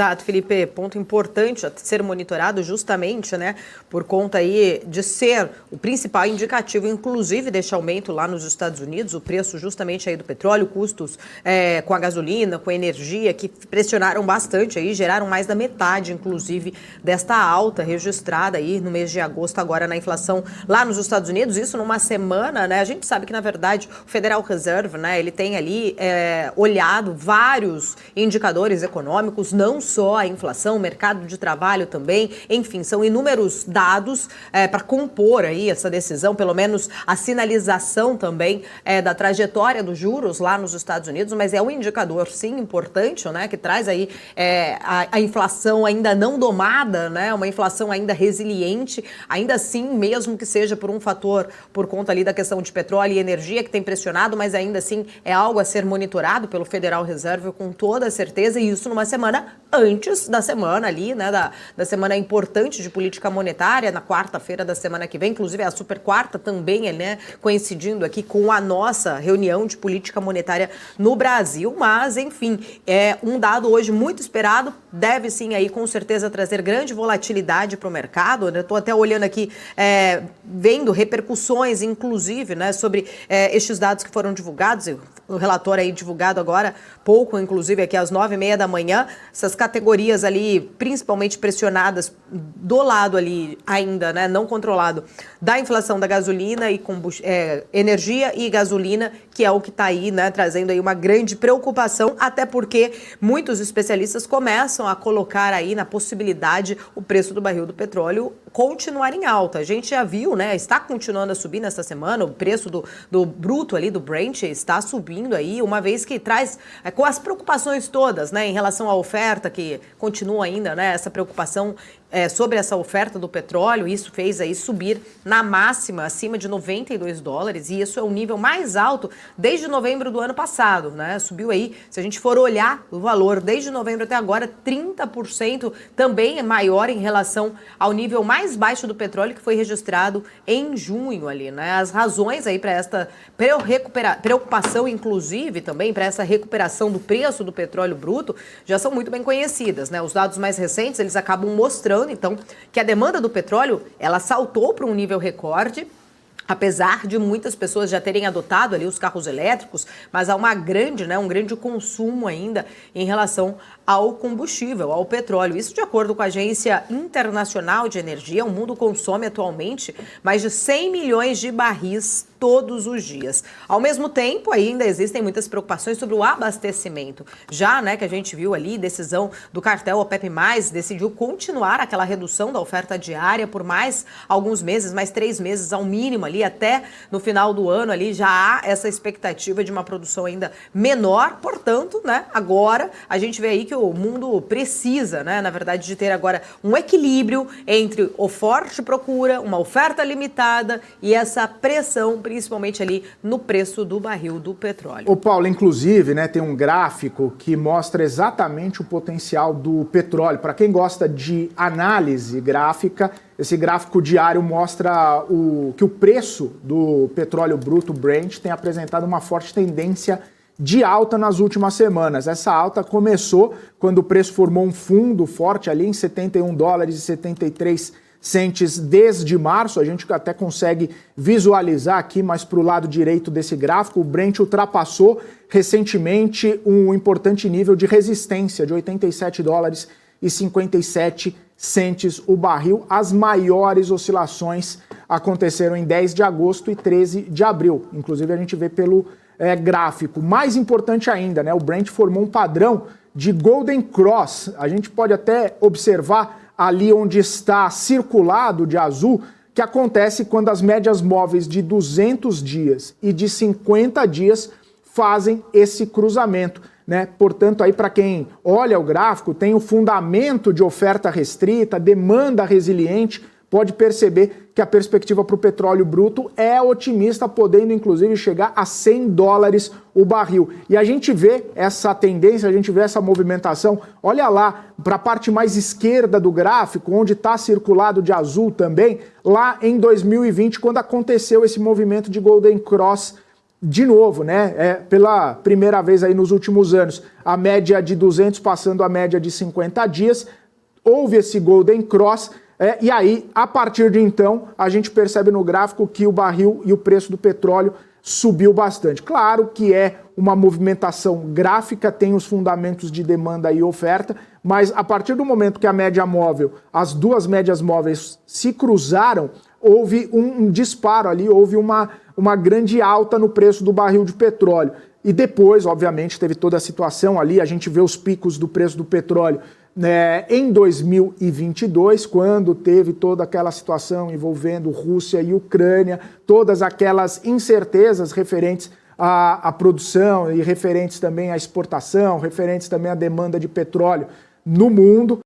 Exato, Felipe, ponto importante a ser monitorado justamente, né, por conta aí de ser o principal indicativo, inclusive, deste aumento lá nos Estados Unidos, o preço justamente aí do petróleo, custos com a gasolina, com a energia, que pressionaram bastante aí, geraram mais da metade, inclusive, desta alta registrada aí no mês de agosto agora na inflação lá nos Estados Unidos, isso numa semana, né, a gente sabe que, na verdade, o Federal Reserve, né, ele tem ali olhado vários indicadores econômicos, não só a inflação, o mercado de trabalho também, enfim, são inúmeros dados para compor aí essa decisão, pelo menos a sinalização também da trajetória dos juros lá nos Estados Unidos, mas é um indicador, sim, importante, né, que traz aí a inflação ainda não domada, né, uma inflação ainda resiliente, ainda assim, mesmo que seja por um fator, por conta ali da questão de petróleo e energia que tem pressionado, mas ainda assim é algo a ser monitorado pelo Federal Reserve com toda certeza, e isso numa semana antes da semana ali, né, da semana importante de política monetária, na quarta-feira da semana que vem, inclusive a super quarta também, né, coincidindo aqui com a nossa reunião de política monetária no Brasil, mas enfim, é um dado hoje muito esperado, deve sim aí com certeza trazer grande volatilidade para o mercado, né, estou até olhando aqui, vendo repercussões, inclusive, né, sobre estes dados que foram divulgados, o relatório aí divulgado agora, pouco, inclusive aqui às 9h30 da manhã, essas categorias ali, principalmente pressionadas do lado ali ainda, né, não controlado, da inflação da gasolina e energia e gasolina, que é o que está aí, né, trazendo aí uma grande preocupação, até porque muitos especialistas começam a colocar aí na possibilidade o preço do barril do petróleo continuar em alta. A gente já viu, né, está continuando a subir nessa semana, o preço do bruto ali, do Brent, está subindo aí, uma vez que traz, com as preocupações todas, né, em relação à oferta, que continua ainda, né, essa preocupação sobre essa oferta do petróleo, isso fez aí subir na máxima acima de $92, e isso é o nível mais alto desde novembro do ano passado, né? Subiu aí, se a gente for olhar o valor desde novembro até agora, 30% também é maior em relação ao nível mais baixo do petróleo que foi registrado em junho ali, né? As razões aí para esta preocupação, inclusive também para essa recuperação do preço do petróleo bruto, já são muito bem conhecidas, né? Os dados mais recentes, eles acabam mostrando então que a demanda do petróleo, ela saltou para um nível recorde, apesar de muitas pessoas já terem adotado ali os carros elétricos, mas há um grande consumo ainda em relação ao combustível, ao petróleo. Isso de acordo com a Agência Internacional de Energia, o mundo consome atualmente mais de 100 milhões de barris todos os dias. Ao mesmo tempo, ainda existem muitas preocupações sobre o abastecimento. Já, né, que a gente viu ali, decisão do cartel OPEP+, decidiu continuar aquela redução da oferta diária por mais alguns meses, mais 3 meses ao mínimo ali, até no final do ano ali, já há essa expectativa de uma produção ainda menor, portanto, né, agora a gente vê aí que o mundo precisa, né, na verdade, de ter agora um equilíbrio entre oferta e procura, uma oferta limitada e essa pressão, principalmente ali no preço do barril do petróleo. Ô Paulo, inclusive, né, tem um gráfico que mostra exatamente o potencial do petróleo. Para quem gosta de análise gráfica, esse gráfico diário mostra que o preço do petróleo bruto Brent tem apresentado uma forte tendência de alta nas últimas semanas. Essa alta começou quando o preço formou um fundo forte ali em $71,73 desde março. A gente até consegue visualizar aqui, mas para o lado direito desse gráfico, o Brent ultrapassou recentemente um importante nível de resistência de $87,57 o barril. As maiores oscilações aconteceram em 10 de agosto e 13 de abril. Inclusive a gente vê pelo gráfico. Mais importante ainda, né, o Brent formou um padrão de Golden Cross. A gente pode até observar ali onde está circulado de azul, que acontece quando as médias móveis de 200 dias e de 50 dias fazem esse cruzamento, né? Portanto, aí para quem olha o gráfico, tem o fundamento de oferta restrita, demanda resiliente, pode perceber que a perspectiva para o petróleo bruto é otimista, podendo inclusive chegar a $100 o barril. E a gente vê essa tendência, a gente vê essa movimentação. Olha lá para a parte mais esquerda do gráfico, onde está circulado de azul também, lá em 2020, quando aconteceu esse movimento de Golden Cross de novo, né, pela primeira vez aí nos últimos anos, a média de 200 passando a média de 50 dias, houve esse Golden Cross, e aí, a partir de então, a gente percebe no gráfico que o barril e o preço do petróleo subiu bastante. Claro que é uma movimentação gráfica, tem os fundamentos de demanda e oferta, mas a partir do momento que a média móvel, as duas médias móveis se cruzaram, houve um disparo ali, houve uma grande alta no preço do barril de petróleo. E depois, obviamente, teve toda a situação ali, a gente vê os picos do preço do petróleo em 2022, quando teve toda aquela situação envolvendo Rússia e Ucrânia, todas aquelas incertezas referentes à produção e referentes também à exportação, referentes também à demanda de petróleo no mundo.